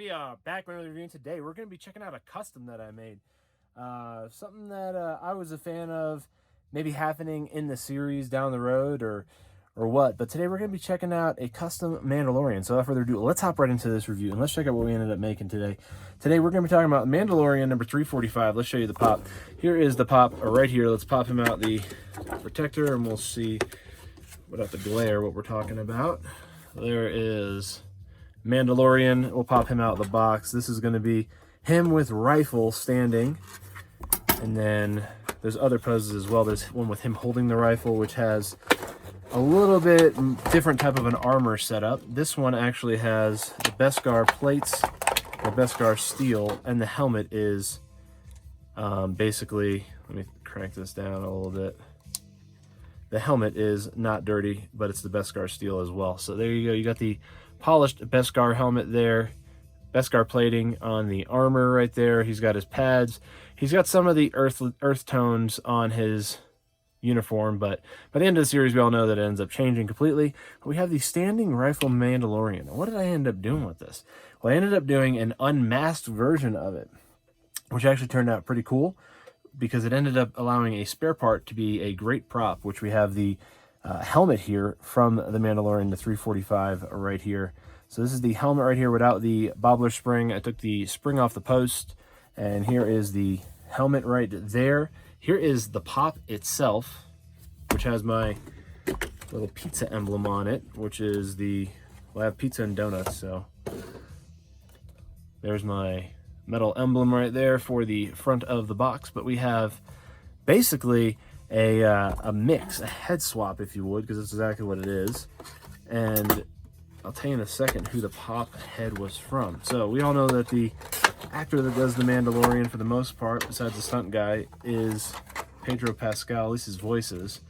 We are back with another review. Today we're going to be checking out a custom that I made. Something that I was a fan of, maybe happening in the series down the road or what. But today we're going to be checking out a custom Mandalorian. So without further ado, let's hop right into this review and let's check out what we ended up making today. Today we're going to be talking about Mandalorian number 345. Let's show you the pop. Here is the pop right here. Let's pop him out the protector and we'll see without the glare what we're talking about. There is Mandalorian. We'll pop him out of the box. This is going to be him with rifle standing, and then there's other poses as well. There's one with him holding the rifle, which has a little bit different type of an armor setup. This one actually has the Beskar plates, or Beskar steel, and the helmet is basically, let me crank this down a little bit. The helmet is not dirty, but it's the Beskar steel as well. So there you go. You got the polished Beskar helmet there, Beskar plating on the armor right there. He's got his pads. He's got some of the earth tones on his uniform, but by the end of the series, we all know that it ends up changing completely. We have the standing rifle Mandalorian. What did I end up doing with this? Well, I ended up doing an unmasked version of it, which actually turned out pretty cool because it ended up allowing a spare part to be a great prop, which we have the helmet here from the Mandalorian, the 345 right here. So this is the helmet right here without the bobbler spring. I took the spring off the post, and here is the helmet right there. Here is the pop itself, which has my little pizza emblem on it, which is the, well, I have pizza and donuts, so there's my metal emblem right there for the front of the box. But we have basically a mix, a head swap, if you would, because that's exactly what it is. And I'll tell you in a second who the pop head was from. So we all know that the actor that does the Mandalorian for the most part, besides the stunt guy, is Pedro Pascal, at least his voice is.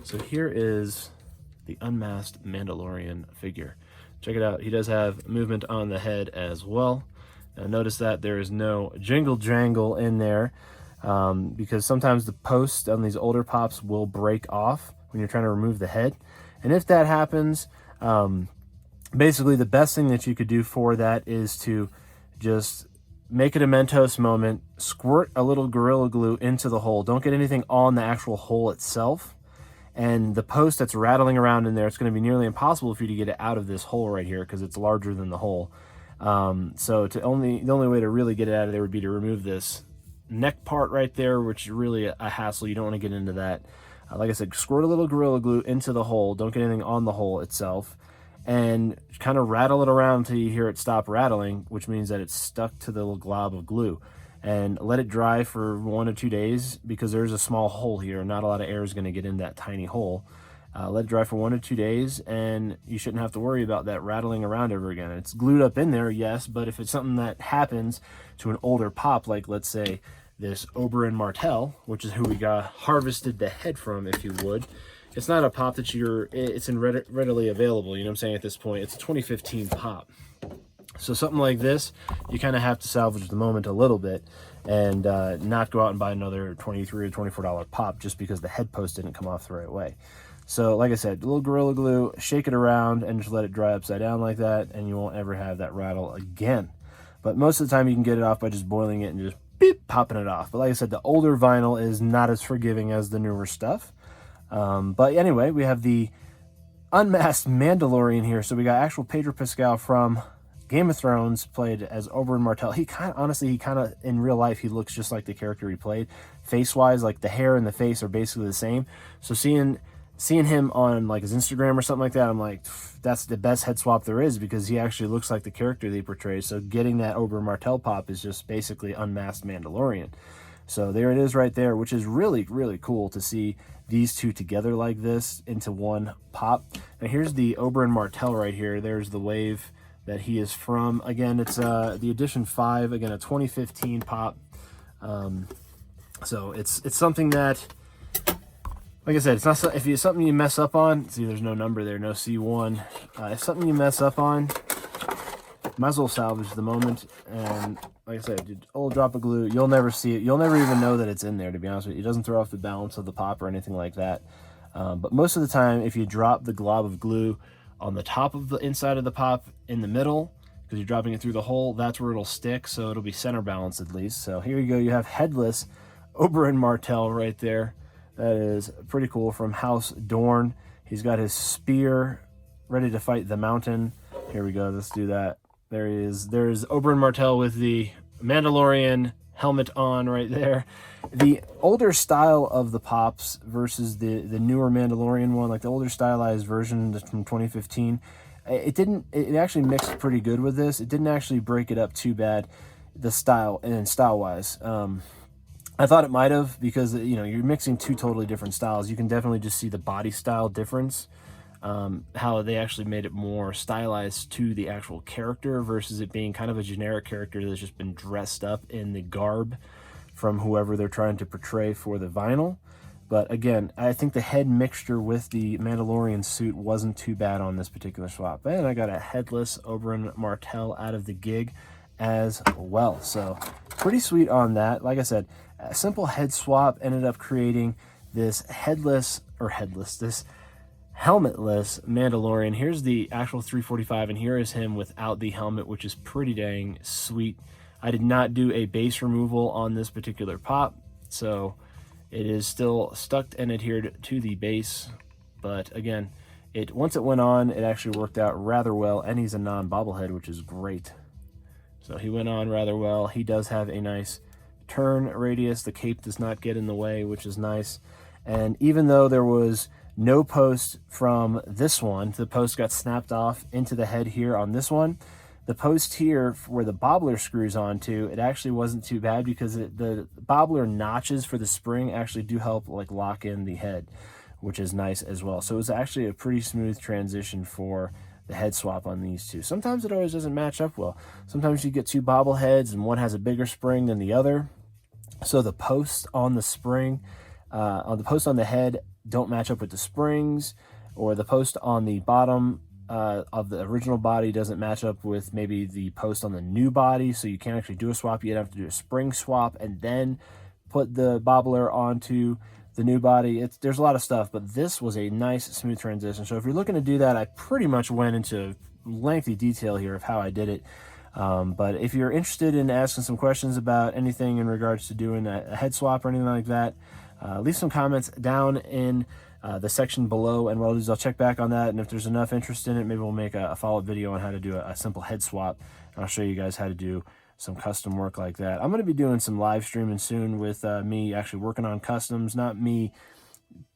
So here is the unmasked Mandalorian figure. Check it out. He does have movement on the head as well. Now notice that there is no jingle jangle in there, because sometimes the posts on these older pops will break off when you're trying to remove the head. And if that happens, basically the best thing that you could do for that is to just make it a Mentos moment, squirt a little Gorilla Glue into the hole. Don't get anything on the actual hole itself. And the post that's rattling around in there, it's going to be nearly impossible for you to get it out of this hole right here because it's larger than the hole. So the only way to really get it out of there would be to remove this neck part right there, which is really a hassle. You don't want to get into that. Like I said, squirt a little Gorilla Glue into the hole. Don't get anything on the hole itself. And kind of rattle it around until you hear it stop rattling, which means that it's stuck to the little glob of glue. And let it dry for 1 or 2 days because there's a small hole here. Not a lot of air is going to get in that tiny hole. Let it dry for 1 or 2 days, and you shouldn't have to worry about that rattling around ever again. It's glued up in there, yes, but if it's something that happens to an older pop, like let's say this Oberyn Martel, which is who we got harvested the head from, if you would, it's not a pop that it's readily available, you know what I'm saying, at this point. It's a 2015 pop. So something like this, you kind of have to salvage the moment a little bit and not go out and buy another $23 or $24 pop just because the head post didn't come off the right way. So like I said, a little Gorilla Glue, shake it around and just let it dry upside down like that, and you won't ever have that rattle again. But most of the time you can get it off by just boiling it and just beep, popping it off. But like I said, the older vinyl is not as forgiving as the newer stuff. But anyway, we have the unmasked Mandalorian here. So we got actual Pedro Pascal from Game of Thrones, played as Oberyn Martel. He kind of, in real life, he looks just like the character he played. Face-wise, like the hair and the face are basically the same. So seeing him on like his Instagram or something like that, I'm like, that's the best head swap there is because he actually looks like the character they portray. So getting that Oberyn Martel pop is just basically unmasked Mandalorian. So there it is right there, which is really, really cool to see these two together like this into one pop. Now here's the Oberyn Martel right here. There's the wave that he is from. Again, it's the edition 5, again, a 2015 pop. So it's something that, like I said, it's not, if it's something you mess up on, see there's no number there, no C1. If something you mess up on, might as well salvage the moment. And like I said, a little drop of glue, you'll never see it. You'll never even know that it's in there, to be honest with you. It doesn't throw off the balance of the pop or anything like that. But most of the time, if you drop the glob of glue on the top of the inside of the pop in the middle, because you're dropping it through the hole. That's where it'll stick, so it'll be center balanced at least. So here you go. You have headless Oberyn Martel right there. That is pretty cool, from House Dorne. He's got his spear ready to fight the mountain. Here we go. Let's do that. There he is. There's Oberyn Martel with the Mandalorian helmet on right there. The older style of the pops versus the newer Mandalorian one, like the older stylized version from 2015, it actually mixed pretty good with this. It didn't actually break it up too bad, the style and style wise. I thought it might have, because you're mixing two totally different styles. You can definitely just see the body style difference, how they actually made it more stylized to the actual character versus it being kind of a generic character that's just been dressed up in the garb from whoever they're trying to portray for the vinyl. But again, I think the head mixture with the Mandalorian suit wasn't too bad on this particular swap. And I got a headless Oberyn Martel out of the gig as well. So pretty sweet on that. Like I said, a simple head swap ended up creating this this helmetless Mandalorian. Here's the actual 345, and here is him without the helmet, which is pretty dang sweet. I did not do a base removal on this particular pop, so it is still stuck and adhered to the base. But again, once it went on, it actually worked out rather well, and he's a non-bobblehead, which is great. So he went on rather well. He does have a nice turn radius. The cape does not get in the way, which is nice. And even though there was no post from this one, the post got snapped off into the head here on this one. The post here where the bobbler screws onto, it actually wasn't too bad, because the bobbler notches for the spring actually do help like lock in the head, which is nice as well. So it was actually a pretty smooth transition for the head swap on these two. Sometimes it always doesn't match up well. Sometimes you get two bobbleheads and one has a bigger spring than the other. So the posts on the spring, on the post on the head don't match up with the springs, or the post on the bottom of the original body doesn't match up with maybe the post on the new body, so you can't actually do a swap. You'd have to do a spring swap and then put the bobbler onto the new body. There's a lot of stuff, but this was a nice smooth transition. So if you're looking to do that, I pretty much went into lengthy detail here of how I did it. But if you're interested in asking some questions about anything in regards to doing a head swap or anything like that, leave some comments down in the section below, and what I'll do is I'll check back on that, and if there's enough interest in it, maybe we'll make a follow-up video on how to do a simple head swap, and I'll show you guys how to do some custom work like that. I'm going to be doing some live streaming soon with me actually working on customs, not me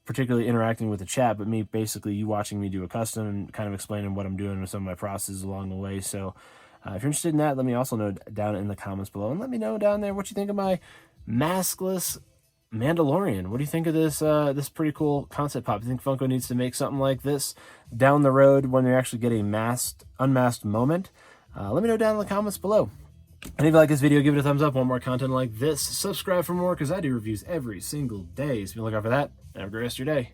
particularly interacting with the chat, but me basically you watching me do a custom and kind of explaining what I'm doing with some of my processes along the way. So if you're interested in that, let me also know down in the comments below, and let me know down there what you think of my maskless Mandalorian. What do you think of this this pretty cool concept pop? You think Funko needs to make something like this down the road when they actually get a unmasked moment? Let me know down in the comments below. And if you like this video, give it a thumbs up. Want more content like this, subscribe for more, because I do reviews every single day. So be looking out for that. Have a great rest of your day.